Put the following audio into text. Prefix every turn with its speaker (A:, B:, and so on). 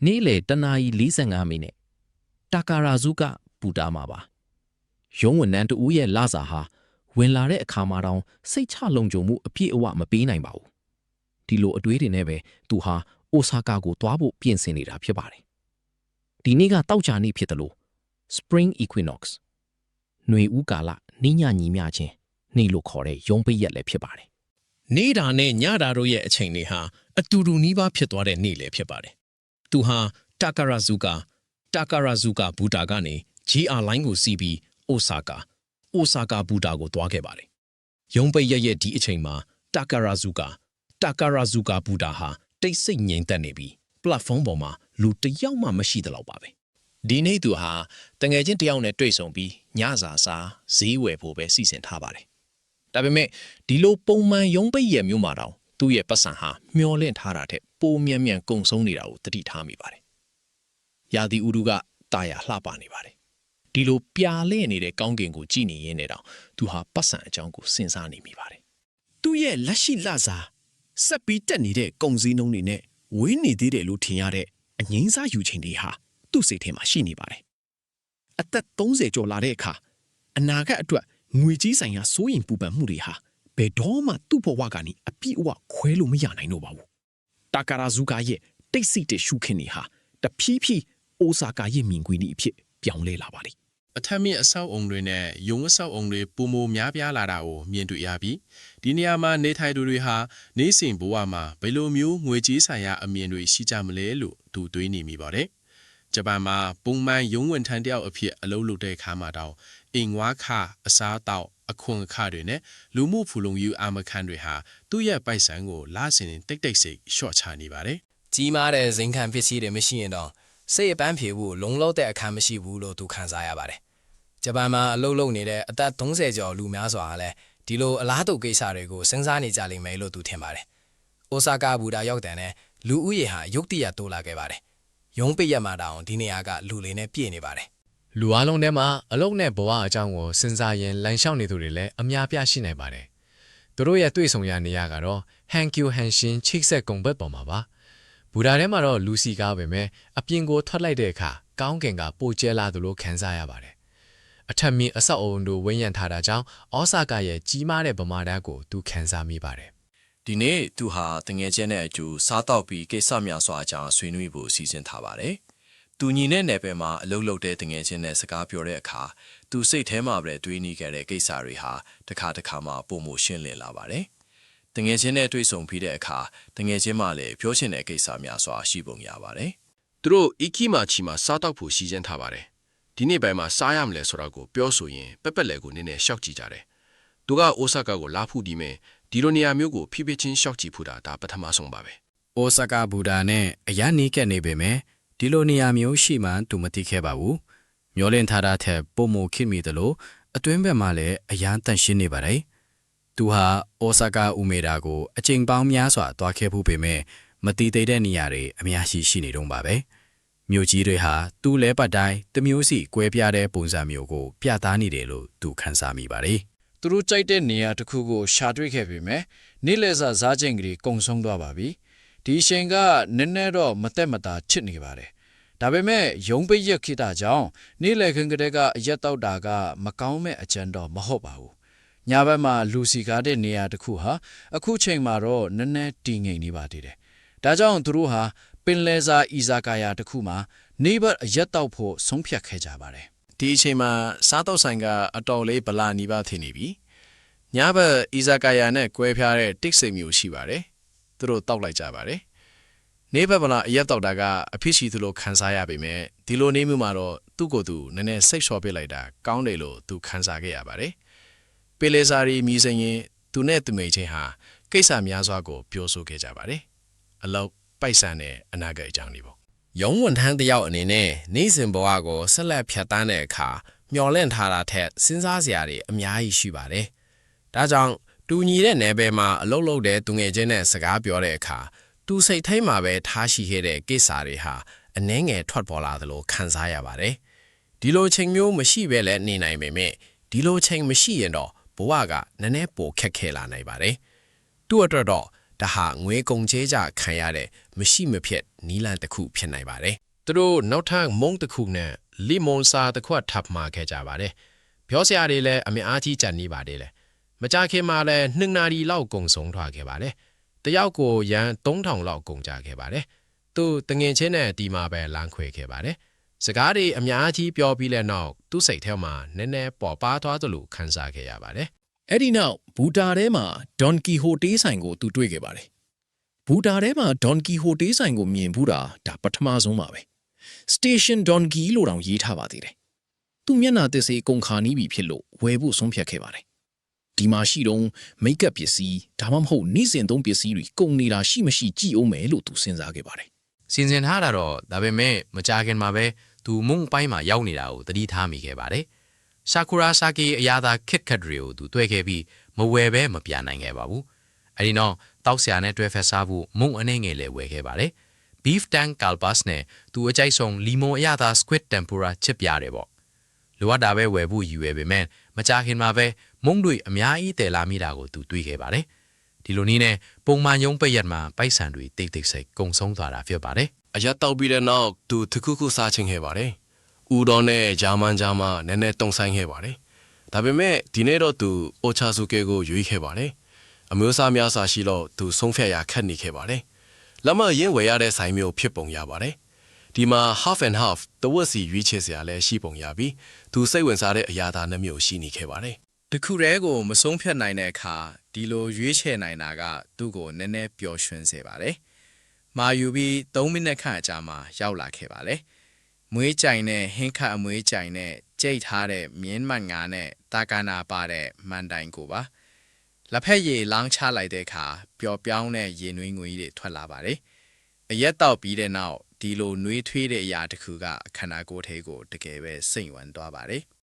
A: နေ့လေတနာရီ45မိနစ်တာကာရာဇုကပူတာမှာပါရုံးဝန်ထမ်းတူရဲ့လစာဟာဝင်လာတဲ့အခါမှာတောင်စိတ်ချလုံခြုံမှုအပြည့်အဝမပေးနိုင်ပါဘူးဒီလိုအတွေးတွေနဲ့ပဲသူဟာအိုဆာကာကိုသွားဖို့ပြင်ဆင်နေတာဖြစ်ပါတယ်ဒီနေ့ကတောက်ချာနေ့ဖြစ်တယ်လို့ Spring Equinox ຫນွေဦးကာလနှညညီမျှခြင်းနေ့လို့ခေါ်တဲ့ရုံးပိတ်ရက်လည်းဖြစ်ပါတယ်
B: နေတာနဲ့ညတာတို့ရဲ့အချိန်တွေဟာအတူတူနီးပါးဖြစ်သွားတဲ့နေ့လည်းဖြစ်ပါတယ်သူဟာတာကာရာဇူကာဘူတာကနေ GR line ကိုစီးပြီးအိုဆာကာဘူတာကိုသွားခဲ့ပါတယ်ရုံးပိတ်ရဲ့ဒီအချိန်မှာတာကာရာဇူကာဘူတာဟာတိတ်ဆိတ်ငြိမ်သက်နေပြီး platform ပေါ်မှာလူတစ်ယောက်မှမရှိသလောက်ပါပဲဒီနေ့သူဟာတငယ်ချင်းတစ်ယောက်နဲ့တွေ့ဆုံပြီးညစာစားဈေးဝယ်ဖို့ပဲစီစဉ်ထားပါတယ်ဒါပေမဲ့ဒီလိုပုံမှန်ရုံးပိတ်ရက်မျိုးမှာတော့သူ့ရဲ့ပတ်စံဟာမျောလင့်ထားတာတဲ့ပိုမြန်ကုံဆုံးနေတာကိုသတိထားမိပါတယ်ရာသီဥတုကတာယာလှပနေပါတယ်ဒီလိုပြာလဲ့နေတဲ့ကောင်းကင်ကိုကြည့်နေရင်းနဲ့တော့သူဟာပတ်စံအကြောင်းကိုစဉ်းစားနေမိပါတယ်သူ့ရဲ့လက်ရှိလစာဆက်ပြီးတက်နေတဲ့ကုန်စည်နှုန်းတွေနဲ့ဝေးနေသေးတယ်လို့ထင်ရတဲ့အငိမ့်စားယူချိန်တွေဟာသူ့စိတ်ထဲမှာရှိနေပါတယ်အသက်30ကျော်လာတဲ့အခါအနာဂတ်အတွက်ငွေကြီးဆိုင်ရာစိုးရင်ပူပန်မှုတွေဟာဘယ်တော့မှသူ့ဘဝကနေအပြည့်အဝခွဲလို့မရနိုင်တော့ပါဘူးတာကာရာဇူကာရဲ့တိတ်ဆိတ်တဲ့ရှုခင်းတွေဟာတဖြည်းဖြည်းအိုဆာကာရဲ့မြင်ကွင်းအဖြစ်ပြောင်းလဲလာပါလိမ့်
C: အထက်မြင့်အဆောက်အုံတွေနဲ့ရုံးအဆောက်အုံတွေပုံမများပြားလာတာကိုမြင်တွေ့ရပြီးဒီနေရာမှာနေထိုင်သူတွေဟာနေစဉ်ဘဝမှာဘယ်လိုမျိုးငွေကြေးဆိုင်ရာအမြင်တွေရှိကြမလဲလို့သူတွေးနေမိပါတယ်ဂျပန်မှာပုံမှန်ရုံးဝန်ထမ်းတယောက်အဖြစ်အလုပ်လုပ်တဲ့အခါမှာတော့အိမ်ဝါခအစားအသောက်အခွန်အခတွေနဲ့လူမှုဖူလုံရေးအာမခံတွေဟာသူ့ရဲ့ပိုက်ဆံကိုလစဉ်တိတ်စိတ်ရှော့ချနေပါတယ်
D: ကြီးမားတဲ့ဇင်ခံပစ္စည်းတွေမရှိရင်တော့စိတ်အပန်းဖြေဖို့လုံလောက်တဲ့အခါမရှိဘူးလို့သူခံစားရပါတယ်ဂျပန်မှာအလုပ်လုပ်နေတဲ့အသက်30ကျော်လူများစွာလည်းဒီလိုအလားတူကိစ္စတွေကိုစဉ်းစားနေကြလိမ့်မယ်လို့သူထင်ပါတယ်အိုဆာကာဘူတာရောက်တဲ့နဲ့လူဦးရေဟာရုတ်တရက်တိုးလာခဲ့ပါတယ်ရုံးပိတ်ရက်မှာတောင်ဒီနေရာကလူလေးနဲ့ပြည့်နေပါတယ်
E: လူအလုံးထဲမှာအလုံးနဲ့ဘဝအကြောင်းကိုစဉ်းစားရင်လမ်းလျှောက်နေသူတွေလည်းအများပြားရှိနိုင်ပါတယ်သူတို့ရဲ့တွေ့ဆုံရနေရကတော့ဟန်ကျူဟန်ရှင်ချိတ်ဆက်ကုံဘက်ပေါ်မှာပါဘူတာထဲမှာတော့လူစီကားပဲမဲ့အပြင်ကိုထွက်လိုက်တဲ့အခါကောင်းကင်ကပိုကျဲလာသလိုခံစားရပါတယ်အထက်မြင့်အဆောက်အုံတို့ဝန်းရံထားတာကြောင့်အောဆာကာရဲ့ကြီးမားတဲ့ဗမာဓာတ်ကိုသူခံစားမိပါတယ်
F: ဒီနေ့သူဟာတငယ်ချင်းနဲ့အတူစားတော့ပြီးကိစ္စများစွာအကြောင်းဆွေးနွေးဖို့စီစဉ်ထားပါတယ်သူညီနဲ့နယ်ပယ်မှာအလုပ်လုပ်တဲ့တငယ်ချင်းနဲ့စကားပြောတဲ့အခါသူစိတ်ထဲမှာပဲတွေးနေခဲ့တဲ့ကိစ္စတွေဟာတစ်ခါမှပုံမရှင်းလင်းလာပါတယ်တငယ်ချင်းနဲ့တွေ့ဆုံပြီးတဲ့အခါတငယ်ချင်းမှလည်းပြောချင်တဲ့ကိစ္စများစွာရှိပုံရပါတယ်
C: သူတို့အီကီမာချီမှာစားတော့ဖို့စီစဉ်ထားပါတယ်ဒီနေ့ပိုင်းမှာစားရမလဲဆိုတာကိုပြောဆိုရင်ပက်ပက်လဲကိုနည်းနည်းရှောက်ကြည့်ကြတယ်သူကအိုဆာကာကိုလာဖို့ဒီမဲ့ဒီလိုနေရာမျိုးကိုဖိဖိချင်းရှောက်ကြည့်ဖို့ဒါပထမဆုံးပါပဲ
D: အိုဆာကာဘူတာနဲ့အရနီးကက်နေပေမဲ့ဒီလိုနေရာမျိုးရှိမှသူမသိခဲ့ပါဘူးမျောလင့်ထားတာထက်ပုံမခင်မိတယ်လို့အတွင်းဘက်မှာလည်းအရန်တန့်ရှင်းနေပါတယ်သူဟာအိုဆာကာဦးမေတာကိုအချိန်ပေါင်းများစွာတွားခဲ့ဖို့ပေမဲ့မတိသေးတဲ့နေရာတွေအများရှိနေတော့ပါပဲမြို့ကြီးတွေဟာသူ့လဲပတ်တိုင်းတမျိုးစီကွဲပြားတဲ့ပုံစံမျိုးကိုပြသနေတယ်လို့သူခန်းစားမိပါတယ်
G: သူတို့ကြိုက်တဲ့နေရာတစ်ခုကိုရှာတွေ့ခဲ့ပေမဲ့နေ့လည်စာစားချိန်ကလေးကုံဆုံးသွားပါပြီဒီအချိန်ကနည်းနည်းတော့မသက်မသာချစ်နေပါတယ်ဒါပေမဲ့ရုံးပိတ်ရက်ခိတာကြောင့်နေ့လည်ခင်းကလေးကအရက်တောက်တာကမကောင်းမဲ့အကြံတော့မဟုတ်ပါဘူးညဘက်မှာလူစီကားတဲ့နေရာတစ်ခုဟာအခုချိန်မှာတော့နည်းနည်းတည်ငြိမ်နေပါသေးတယ်ဒါကြောင့်သူတို့ဟာပင်လယ်စာအီဇာကာယာတစ်ခုမှာနေဘတ်အရက်တောက်ဖို့ဆုံးဖြတ်ခဲ့ကြပါတယ်
F: ဒီအချိန်မှာစားတော့ဆိုင်ကအတော်လေးဗလာနီးပါးထင်နေပြီညဘက်အီဇာကာယာနဲ့ကွဲပြားတဲ့တစ်စိမ်မျိုးရှိပါတယ်သူတို့တောက်လိုက်ကြပါတယ်နေဘက်ဗလာအရက်တောက်တာကအဖြစ်ရှိသလိုခန်းစားရပေမဲ့ဒီလိုနေမှုမှာတော့သူ့ကိုယ်သူနည်းနည်းစိတ်လျှော့ပေးလိုက်တာကောင်းတယ်လို့သူခန်းစားခဲ့ရပါတယ်ပင်လယ်စာရီမြည်စရင်သူနဲ့သူမိတ်ချင်းဟာကိစ္စများစွာကိုပြောဆိုခဲ့ကြပါတယ်အလောက်ပိုက်ဆံနဲ့အနာဂတ်အကြောင်းတွေပေါ့
B: ရုံးဝန်ထမ်းတယောက်အနေနဲ့နေစဉ်ဘဝကိုဆက်လက်ဖြတ်တန်းတဲ့အခါမျောလင့်ထားတာထက်စဉ်းစားစရာတွေအများကြီးရှိပါတယ်ဒါကြောင့်တူညီတဲ့နယ်ပယ်မှာအလုပ်လုပ်တဲ့သူငယ်ချင်းနဲ့စကားပြောတဲ့အခါသူစိတ်ထိတ်မှာပဲထားရှိခဲ့တဲ့ကိစ္စတွေဟာအနှဲငယ်ထွက်ပေါ်လာသလိုခံစားရပါတယ်ဒီလိုချိန်မျိုးမရှိပဲလည်းနေနိုင်ပေမဲ့ဒီလိုချိန်မရှိရင်တော့ဘဝကနည်းနည်းပိုခက်ခဲလာနိုင်ပါတယ်သူ့အတွက်တော့
F: ဒါဟာငွေကုန်ချေးကြခံရတဲ့မရှိမဖြစ်နီလန်တစ်ခုဖြစ်နိုင်ပါတယ်
B: သူတို့နောက်ထပ်မုံတစ်ခုနဲ့လီမွန်စာတစ်ခွက်ထပ်မှာခဲ့ကြပါတယ်ပြောစရာတွေလည်းအများကြီးကြံနေပါတယ်လေမကြခင်မှာလည်း2နာရီလောက်ကုန်ဆုံးသွားခဲ့ပါတယ်တယောက်ကိုရန်3000လောက်ကုန်ကြခဲ့ပါတယ်သူတငင်ချင်းနဲ့ဒီမှာပဲလမ်းခွေခဲ့ပါတယ်စကားတွေအများကြီးပြောပြီးလဲနောက်သူ့စိတ်ထဲမှာနည်းနည်းပေါ်ပါသွားသလိုခံစားခဲ့ရပါတယ်အဲ့ဒီနောက်ဘူတာထဲမှာဒွန်ကီဟိုတေးဆိုင်ကိုသူတွေ့ခဲ့ပါတယ်ဘူတာထဲမှာဒွန်ကီဟိုတေးဆိုင်ကိုမြင်ဘူးတာဒါပထမဆုံးပါပဲ Station Donkey လို့တောင်ရေးထားပါသေးတယ်သူမျက်နှာသစ်စေးကုန်ခါနီးပြီဖြစ်လို့ဝယ်ဖို့ဆုံးဖြတ်ခဲ့ပါတယ်ဒီမှာရှိတော့မိတ်ကပ်ပစ္စည်းဒါမှမဟုတ်နေ့စဉ်သုံးပစ္စည်းတွေကုန်နေတာရှိမရှိကြည့်အောင်မယ်လို့သူစဉ်းစားခဲ့ပါတယ်
E: စီစဉ်ထားတာတော့ဒါပေမဲ့မကြခင်မှာပဲသူမုံပိုင်းမှာရောက်နေတာကိုသတိထားမိခဲ့ပါတယ်။ရှာကူရာဆာကီအရာသာခစ်ခတ်တွေကိုသူတွေ့ခဲ့ပြီးမဝယ်ပဲမပြနိုင်ခဲ့ပါဘူး။အဲဒီနောက်တောက်ဆရာနဲ့တွဲဖက်စားဖို့မုံအနေငယ်လေးဝယ်ခဲ့ပါတယ်။ Beef Tank Kalbas နဲ့သူအကြိုက်ဆုံးလီမွန်အရာသာ Squid Tempura ချစ်ပြတယ်ပေါ့။လိုအပ်တာပဲဝယ်ဖို့ရည်ရွယ်ပေမဲ့မကြခင်မှာပဲမုံတွေအများကြီးတည်လာမိတာကိုသူတွေ့ခဲ့ပါတယ်။ဒီလိုနည်းနဲ့ပုံမှန်ရုံးပိတ်ရက်မှာပိုက်ဆံတွေတိတ်တိတ်ဆိတ်ကုံဆုံးသွားတာဖြစ်ပါတယ်။
F: အရက်တောက်ပြီးတဲ့နောက်သူတခုခုစားချင်းခဲ့ပါတယ်။ဦးတော်နဲ့ဂျာမန်နည်းနည်းတုံဆိုင်ခဲ့ပါတယ်။ဒါပေမဲ့ဒီနေ့တော့သူအိုချာဆူကေကိုရွေးခဲ့ပါတယ်။အမျိုးအစားများစွာရှိလို့သူဆုံးဖြတ်ရခက်နေခဲ့ပါတယ်။လက်မရင်းဝယ်ရတဲ့ဆိုင်မျိုးဖြစ်ပုံရပါတယ်။ဒီမှာ half and half တဝက်စီရွေးချယ်စရာလည်းရှိပုံရပြီးသူစိတ်ဝင်စားတဲ့အရာသာနှမျိုးရှိနေခဲ့ပါတယ်။
G: တခုတည်းကိုမဆုံးဖြတ်နိုင်တဲ့အခါဒီလိုရွေးချယ်နိုင်တာကသူ့ကိုနည်းနည်းပျော်ရွှင်စေပါတယ်။မာယူပြီး3မိနစ်ခန့်အကြာမှာရောက်လာခဲ့ပါလေ။မွေးကြိုင်နဲ့ဟင်းခတ်အမွေးကြိုင်နဲ့ကြိတ်ထားတဲ့မြင်းမန်ငါနဲ့တာကာနာပါတဲ့မန်တိုင်ကိုပါ။လက်ဖက်ရည်လောင်းချလိုက်တဲ့အခါပျော်ပြောင်းတဲ့ရေနွေးငွေတွေထွက်လာပါတယ်။အရက်တောက်ပြီးတဲ့နောက်ဒီလိုနွေးထွေးတဲ့အရာတစ်ခုကခန္ဓာကိုယ်ထဲကိုတကယ်ပဲစိတ်ဝင်သွားပါတယ်